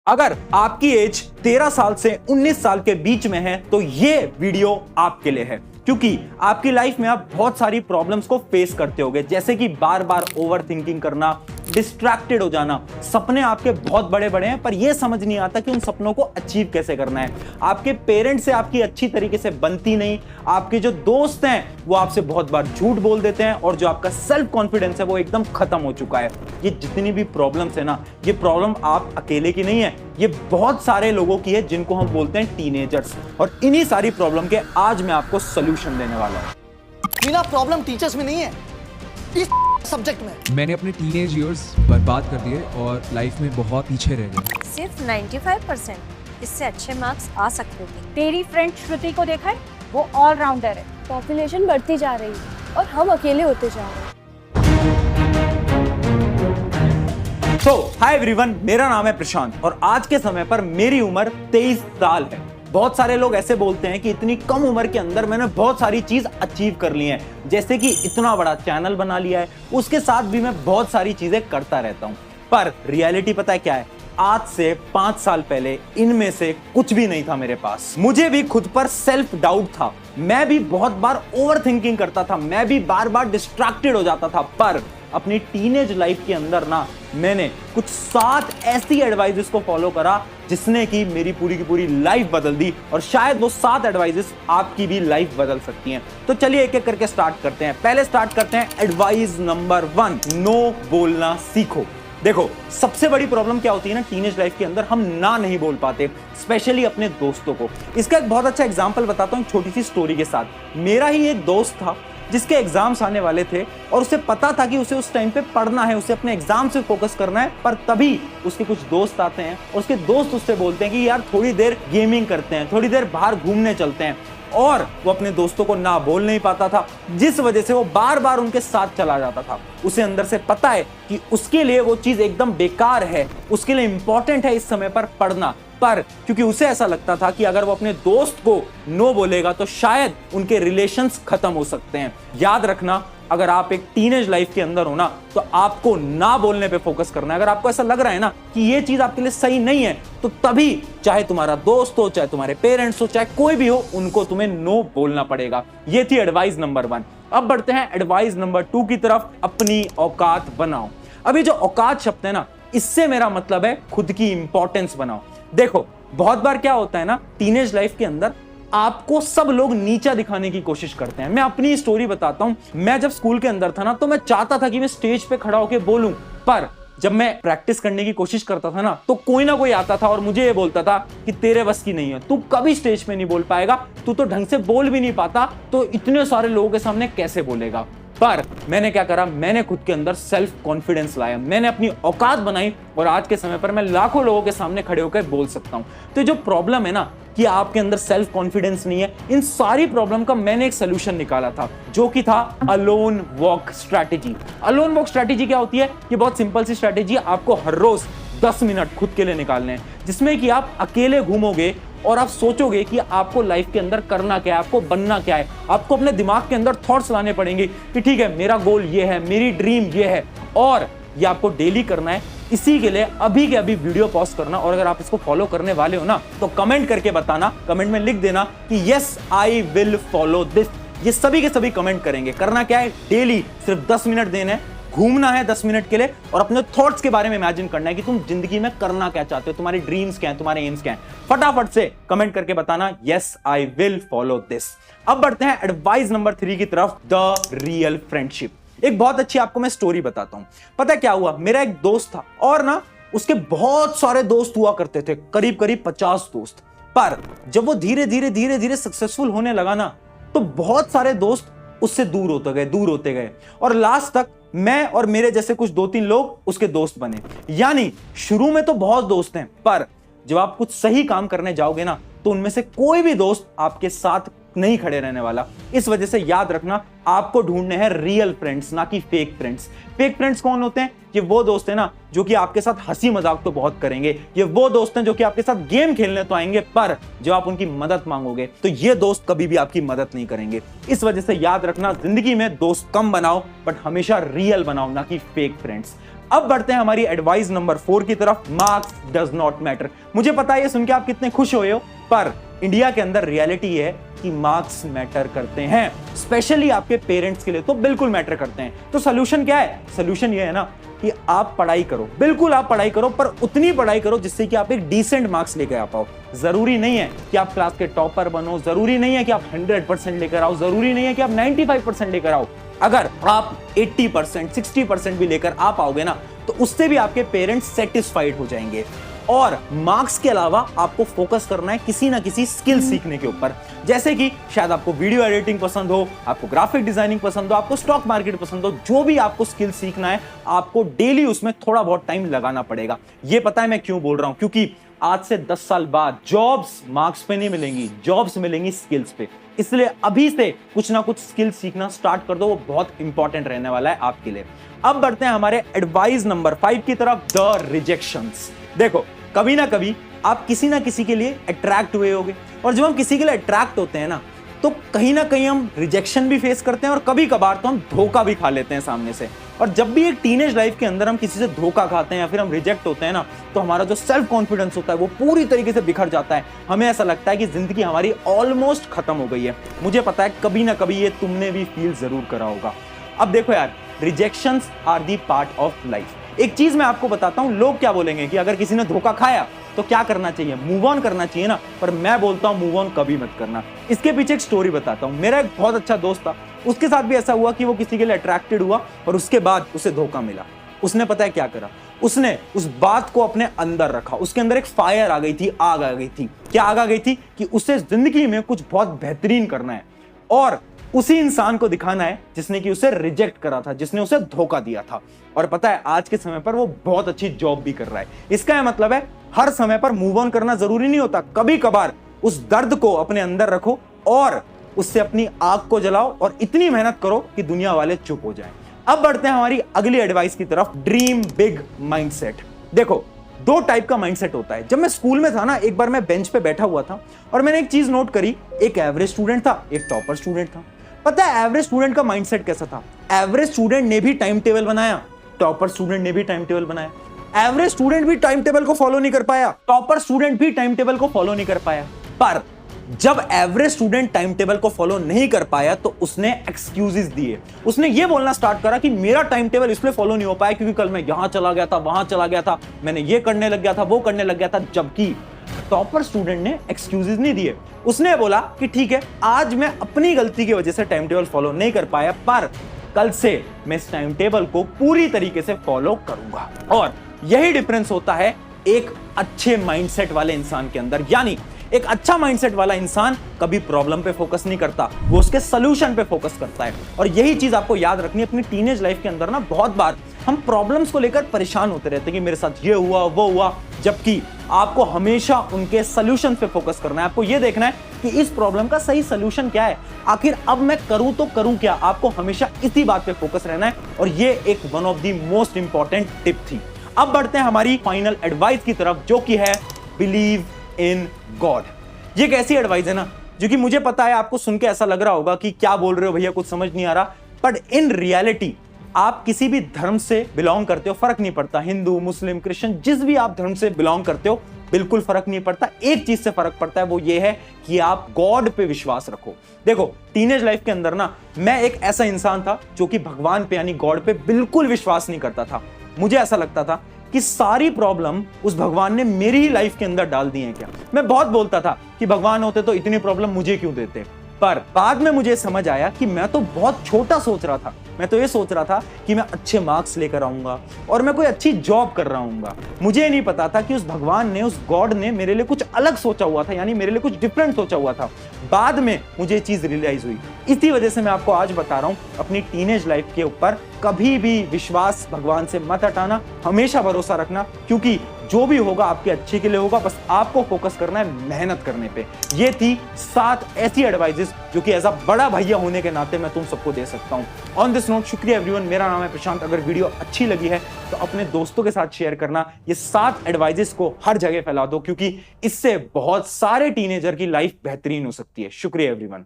अगर आपकी एज 13 साल से 19 साल के बीच में है तो ये वीडियो आपके लिए है, क्योंकि आपकी लाइफ में आप बहुत सारी प्रॉब्लम्स को फेस करते होगे, जैसे कि बार बार ओवर थिंकिंग करना, डिस्ट्रैक्टेड हो जाना। सपने आपके बहुत बड़े बड़े हैं पर यह समझ नहीं आता कि उन सपनों को अचीव कैसे करना है। आपके पेरेंट्स से आपकी अच्छी तरीके से बनती नहीं, आपके जो दोस्त हैं वो आपसे बहुत बार झूठ बोल देते हैं और जो आपका सेल्फ कॉन्फिडेंस है वो एकदम खत्म हो चुका है। ये जितनी भी प्रॉब्लम्स है ना, ये प्रॉब्लम आप अकेले की नहीं है, ये बहुत सारे लोगों की है जिनको हम बोलते हैं टीनेजर्स। और इन्हीं सारी प्रॉब्लम के आज मैं आपको सोल्यूशन देने वाला हूं। मीना, प्रॉब्लम टीचर्स में नहीं है, इस सब्जेक्ट में। मैंने अपने टीनेज इयर्स बर्बाद कर दिए और लाइफ में बहुत पीछे रह गए। सिर्फ 95%, इससे अच्छे मार्क्स आ सकते थे। तेरी फ्रेंड श्रुति को देखा है, वो ऑलराउंडर है। पॉपुलेशन बढ़ती जा रही है और हम अकेले होते जा रहे हैं। तो हाय एवरीवन, मेरा नाम है प्रशांत और आज के समय पर मेरी उम्र 23 साल है। बहुत सारे लोग ऐसे बोलते हैं कि इतनी कम उम्र के अंदर मैंने बहुत सारी चीज अचीव कर ली हैं, जैसे कि इतना बड़ा चैनल बना लिया है, उसके साथ भी मैं बहुत सारी चीजें करता रहता हूं। पर रियलिटी पता है क्या है? आज से 5 साल पहले इनमें से कुछ भी नहीं था मेरे पास। मुझे भी खुद पर सेल्फ डाउट था, मैं भी बहुत बार ओवर थिंकिंग करता था, मैं भी बार बार डिस्ट्रैक्टेड हो जाता था। पर अपनी टीनेज लाइफ के अंदर ना मैंने कुछ 7 ऐसी एडवाइजेस को फॉलो करा जिसने कि मेरी पूरी की पूरी लाइफ बदल दी, और शायद वो 7 एडवाइजेस आपकी भी लाइफ बदल सकती हैं। तो चलिए एक एक करके स्टार्ट करते हैं। पहले स्टार्ट करते हैं एडवाइस नंबर 1, नो बोलना सीखो। देखो, सबसे बड़ी प्रॉब्लम क्या होती है ना टीनेज लाइफ के अंदर, हम ना नहीं बोल पाते, स्पेशली अपने दोस्तों को। इसका एक बहुत अच्छा एग्जांपल बताता हूं छोटी सी स्टोरी के साथ। मेरा ही एक दोस्त था जिसके एग्जाम्स आने वाले थे और उसे पता था कि उसे उस टाइम पे पढ़ना है, उसे अपने एग्जाम से फोकस करना है। पर तभी उसके कुछ दोस्त आते हैं और उसके दोस्त उससे बोलते हैं कि यार थोड़ी देर गेमिंग करते हैं, थोड़ी देर बाहर घूमने चलते हैं। और वो अपने दोस्तों को ना बोल नहीं पाता था, जिस वजह से वो बार बार उनके साथ चला जाता था। उसे अंदर से पता है कि उसके लिए वो चीज एकदम बेकार है, उसके लिए इंपॉर्टेंट है इस समय पर पढ़ना। पर क्योंकि उसे ऐसा लगता था कि अगर वो अपने दोस्त को नो बोलेगा तो शायद उनके रिलेशंस खत्म हो सकते हैं। याद रखना, अगर आप एक टीनेज लाइफ के अंदर हो ना तो आपको ना बोलने पे फोकस करना है। अगर आपको ऐसा लग रहा है ना कि ये चीज आपके लिए सही नहीं है तो तभी चाहे तुम्हारा दोस्त हो, चाहे तुम्हारे पेरेंट्स हो, चाहे कोई भी हो, उनको तुम्हें नो बोलना पड़ेगा। ये थी एडवाइस नंबर 1। अब बढ़ते हैं एडवाइस नंबर 2 की तरफ, अपनी औकात बनाओ। अभी जो औकात शब्द है ना, इससे मेरा मतलब है खुद की इंपॉर्टेंस बनाओ। देखो, बहुत बार क्या होता है ना टीनेज लाइफ के अंदर, आपको सब लोग नीचा दिखाने की कोशिश करते हैं। मैं अपनी स्टोरी बताता हूं। मैं जब स्कूल के अंदर था ना तो मैं चाहता था कि मैं स्टेज पे खड़ा होकर बोलूं, पर जब मैं प्रैक्टिस करने की कोशिश करता था ना तो कोई ना कोई आता था और मुझे ये बोलता था कि तेरे बस की नहीं है, तू कभी स्टेज पे नहीं बोल पाएगा, तू तो ढंग से बोल भी नहीं पाता, तो इतने सारे लोगों के सामने कैसे बोलेगा। पर मैंने क्या करा, मैंने खुद के अंदर सेल्फ कॉन्फिडेंस लाया, मैंने अपनी औकात बनाई और आज के समय पर मैं लाखों लोगों के सामने खड़े होकर बोल सकता हूं। तो जो प्रॉब्लम है ना कि आपके अंदर सेल्फ कॉन्फिडेंस नहीं है, इन सारी प्रॉब्लम का मैंने एक सोल्यूशन निकाला था, जो कि था alone walk strategy. Alone walk strategy क्या होती है? ये बहुत सिंपल सी स्ट्रैटेजी है। आपको हर रोज 10 मिनट खुद के लिए निकालने हैं, जिसमें कि आप अकेले घूमोगे और आप सोचोगे कि आपको लाइफ के अंदर करना क्या है, आपको बनना क्या है। आपको अपने दिमाग के अंदर थॉट्स लाने पड़ेंगे कि ठीक है, मेरा गोल ये है, मेरी ड्रीम ये है, और ये आपको डेली करना है। इसी के लिए अभी के अभी वीडियो पॉज करना, और अगर आप इसको फॉलो करने वाले हो ना तो कमेंट करके बताना, कमेंट में लिख देना कि yes I will follow this. ये सभी के सभी कमेंट करेंगे। करना क्या है? डेली सिर्फ 10 मिनट देने हैं, घूमना है 10 मिनट के लिए और अपने थॉट्स के बारे में इमेजिन करना है कि तुम जिंदगी में करना क्या चाहते हो, तुम्हारे ड्रीम्स क्या हैं, तुम्हारे एम्स क्या हैं। फटाफट से कमेंट करके बताना yes I will follow this. अब बढ़ते हैं एडवाइस नंबर 3 की तरफ, द रियल फ्रेंडशिप। एक बहुत अच्छी आपको मैं स्टोरी बताता हूं। पता है क्या हुआ? मेरा एक दोस्त था और ना उसके बहुत सारे दोस्त हुआ करते थे, करीब करीब 50 दोस्त। पर जब वो धीरे धीरे सक्सेसफुल होने लगा ना तो बहुत सारे दोस्त उससे दूर होते गए और लास्ट तक मैं और मेरे जैसे कुछ 2-3 लोग उसके दोस्त बने। यानी शुरू में तो बहुत दोस्त हैं, पर जब आप कुछ सही काम करने जाओगे ना तो उनमें से कोई भी दोस्त आपके साथ नहीं खड़े रहने वाला। इस वजह से याद रखना, आपको ढूंढने हैं रियल फ्रेंड्स, ना कि फेक फ्रेंड्स। फेक फ्रेंड्स कौन होते हैं? ये वो दोस्त हैं ना जो कि आपके साथ हंसी मजाक तो बहुत करेंगे, ये वो दोस्त हैं जो कि आपके साथ गेम खेलने तो आएंगे, पर जब आप उनकी मदद मांगोगे तो ये दोस्त कभी भी आपकी मदद नहीं करेंगे। इस वजह से याद रखना, जिंदगी में दोस्त कम बनाओ बट हमेशा रियल बनाओ, ना कि फेक फ्रेंड्स। अब बढ़ते हैं हमारी एडवाइस नंबर 4 की तरफ, मार्क्स डज नॉट मैटर। मुझे पता है ये सुन के आप कितने खुश हुए हो, पर इंडिया के अंदर रियलिटी है कि मार्क्स मैटर करते हैं, स्पेशली आपके पेरेंट्स के लिए तो बिल्कुल मैटर करते हैं। तो सोल्यूशन क्या है? सोल्यूशन ये है ना कि आप पढ़ाई करो, बिल्कुल आप पढ़ाई करो, पर उतनी पढ़ाई करो जिससे कि आप एक डिसेंट मार्क्स लेकर आ पाओ। जरूरी नहीं है कि आप क्लास के टॉपर बनो, जरूरी नहीं है कि आप 100% लेकर आओ, जरूरी नहीं है कि आप 95% लेकर आओ। अगर आप 80%, 60% भी लेकर आ पाओगे ना, तो उससे भी आपके पेरेंट्स सेटिस्फाइड हो जाएंगे। और मार्क्स के अलावा आपको फोकस करना है किसी ना किसी स्किल सीखने के ऊपर, जैसे कि शायद आपको वीडियो एडिटिंग पसंद हो, आपको ग्राफिक डिजाइनिंग पसंद हो, आपको स्टॉक मार्केट पसंद हो, जो भी आपको स्किल सीखना है, आपको डेली उसमें थोड़ा बहुत टाइम लगाना पड़ेगा। ये पता है मैं क्यों बोल रहा हूं, क्योंकि आज से 10 साल बाद जॉब्स मार्क्स पे नहीं मिलेंगी, जॉब्स मिलेंगी स्किल्स पे। इसलिए अभी से कुछ ना कुछ स्किल सीखना स्टार्ट कर दो, वो बहुत इंपॉर्टेंट रहने वाला है आपके लिए। अब बढ़ते हैं हमारे एडवाइस नंबर 5 की तरफ, द रिजेक्शंस। देखो, कभी ना कभी आप किसी ना किसी के लिए अट्रैक्ट हुए होगे, और जब हम किसी के लिए अट्रैक्ट होते हैं ना, तो कहीं ना कहीं हम रिजेक्शन भी फेस करते हैं, और कभी कभार तो हम धोखा भी खा लेते हैं सामने से। और जब भी एक टीनेज लाइफ के अंदर हम किसी से धोखा खाते हैं या फिर हम रिजेक्ट होते हैं ना, तो हमारा जो सेल्फ कॉन्फिडेंस होता है वो पूरी तरीके से बिखर जाता है। हमें ऐसा लगता है कि जिंदगी हमारी ऑलमोस्ट खत्म हो गई है। मुझे पता है कभी ना कभी ये तुमने भी फील जरूर करा होगा। अब देखो यार, rejections are the part of life. एक चीज मैं आपको बताता हूं, लोग क्या बोलेंगे कि अगर किसी ने धोखा खाया तो क्या करना चाहिए? मूव ऑन करना चाहिए ना। पर मैं बोलता हूं मूव ऑन कभी मत करना। इसके पीछे एक स्टोरी बताता हूं। मेरा एक बहुत अच्छा दोस्त था, उसके साथ भी ऐसा हुआ कि वो किसी के लिए अट्रैक्टेड हुआ और उसके बाद उसे धोखा मिला। उसने पता है क्या करा? उसने उस बात को अपने अंदर रखा। उसके अंदर एक फायर आ गई थी, आग आ गई थी। क्या आग आ गई थी? कि उसे जिंदगी में कुछ बहुत बेहतरीन करना है, और उसी इंसान को दिखाना है जिसने कि उसे रिजेक्ट करा था, जिसने उसे धोखा दिया था। और पता है आज के समय पर वो बहुत अच्छी जॉब भी कर रहा है। इसका मतलब है हर समय पर मूव ऑन करना जरूरी नहीं होता। कभी कभार उस दर्द को अपने अंदर रखो और उससे अपनी आग को जलाओ, और इतनी मेहनत करो कि दुनिया वाले चुप हो जाएं। अब बढ़ते हैं हमारी अगली एडवाइस की तरफ, ड्रीम बिग माइंडसेट। देखो, 2 टाइप का माइंडसेट होता है। जब मैं स्कूल में था ना, एक बार मैं बेंच पे बैठा हुआ था और मैंने एक चीज नोट करी, एक एवरेज स्टूडेंट था, एक टॉपर स्टूडेंट था। पता है एवरेज स्टूडेंट का माइंडसेट कैसा था? एवरेज स्टूडेंट ने भी टाइम टेबल बनाया, टॉपर स्टूडेंट ने भी टाइम टेबल बनाया। एवरेज स्टूडेंट भी टाइम टेबल को फॉलो नहीं कर पाया, टॉपर स्टूडेंट भी टाइम टेबल को फॉलो नहीं कर पाया। पर जब एवरेज स्टूडेंट टाइम टेबल को फॉलो नहीं कर पाया तो उसने एक्सक्यूजेस दिए। उसने ये बोलना स्टार्ट करा कि मेरा टाइम टेबल इसलिए फॉलो नहीं हो पाया क्योंकि कल मैं यहां चला गया था, वहां चला गया था, मैंने ये करने लग गया था, वो करने लग गया था। जबकि टॉपर स्टूडेंट ने एक्सक्यूजेस नहीं दिए। उसने बोला कि ठीक है, आज मैं अपनी गलती की वजह से टाइम टेबल फॉलो नहीं कर पाया, पर कल से मैं इस टाइम टेबल को पूरी तरीके से फॉलो करूंगा। और यही डिफरेंस होता है एक अच्छे माइंडसेट वाले इंसान के अंदर। यानी एक अच्छा माइंडसेट वाला इंसान कभी प्रॉब्लम पे फोकस नहीं करता, वो उसके सॉल्यूशन पे फोकस करता है। और यही चीज आपको याद रखनी है अपनी टीनेज लाइफ के अंदर ना। बहुत बार हम प्रॉब्लम्स को लेकर परेशान होते रहते हैं कि मेरे साथ ये हुआ, वो हुआ, जबकि आपको हमेशा उनके सॉल्यूशन पे फोकस करना है। आपको ये देखना है कि इस प्रॉब्लम का सही सॉल्यूशन क्या है, आखिर अब मैं करूं तो करूं क्या। आपको हमेशा इसी बात पे फोकस रहना है, और ये एक one of the most important tip थी। अब बढ़ते हैं हमारी फाइनल एडवाइस की तरफ, जो कि है बिलीव इन गॉड। ये एक ऐसी एडवाइस है ना जो कि मुझे पता है आपको सुन के ऐसा लग रहा होगा कि क्या बोल रहे हो भैया, कुछ समझ नहीं आ रहा। बट इन रियलिटी आप किसी भी धर्म से बिलोंग करते हो, फर्क नहीं पड़ता, हिंदू, मुस्लिम, क्रिश्चियन, जिस भी आप धर्म से बिलोंग करते हो, बिल्कुल फर्क नहीं पड़ता। एक चीज से फर्क पड़ता है, वो ये है कि आप गॉड पे विश्वास रखो। देखो, टीनेज लाइफ के अंदर ना मैं एक ऐसा इंसान था जो कि भगवान पे यानी गॉड पे बिल्कुल विश्वास नहीं करता था। मुझे ऐसा लगता था कि सारी प्रॉब्लम उस भगवान ने मेरी ही लाइफ के अंदर डाल दी है क्या। मैं बहुत बोलता था कि भगवान होते तो इतनी प्रॉब्लम मुझे क्यों देते। पर बाद में मुझे समझ आया कि मैं तो बहुत छोटा सोच रहा था। मैं तो ये सोच रहा था कि मैं अच्छे मार्क्स लेकर आऊंगा और मैं कोई अच्छी जॉब कर रहा हूंगा। मुझे नहीं पता था कि उस भगवान ने, उस गॉड ने मेरे लिए कुछ अलग सोचा हुआ था, यानी मेरे लिए कुछ डिफरेंट सोचा हुआ था। बाद में मुझे ये चीज रियलाइज हुई। इसी वजह से मैं आपको आज बता रहा हूं, अपनी टीनेज लाइफ के ऊपर कभी भी विश्वास भगवान से मत हटाना, हमेशा भरोसा रखना, क्योंकि जो भी होगा आपके अच्छे के लिए होगा। बस आपको फोकस करना है मेहनत करने पे। ये थी 7 ऐसी एडवाइजेस जो कि एज अ बड़ा भैया होने के नाते मैं तुम सबको दे सकता हूं। ऑन दिस नोट, शुक्रिया एवरीवन। मेरा नाम है प्रशांत। अगर वीडियो अच्छी लगी है तो अपने दोस्तों के साथ शेयर करना। ये 7 एडवाइजेस को हर जगह फैला दो, क्योंकि इससे बहुत सारे टीनेजर की लाइफ बेहतरीन हो सकती है। शुक्रिया एवरीवन।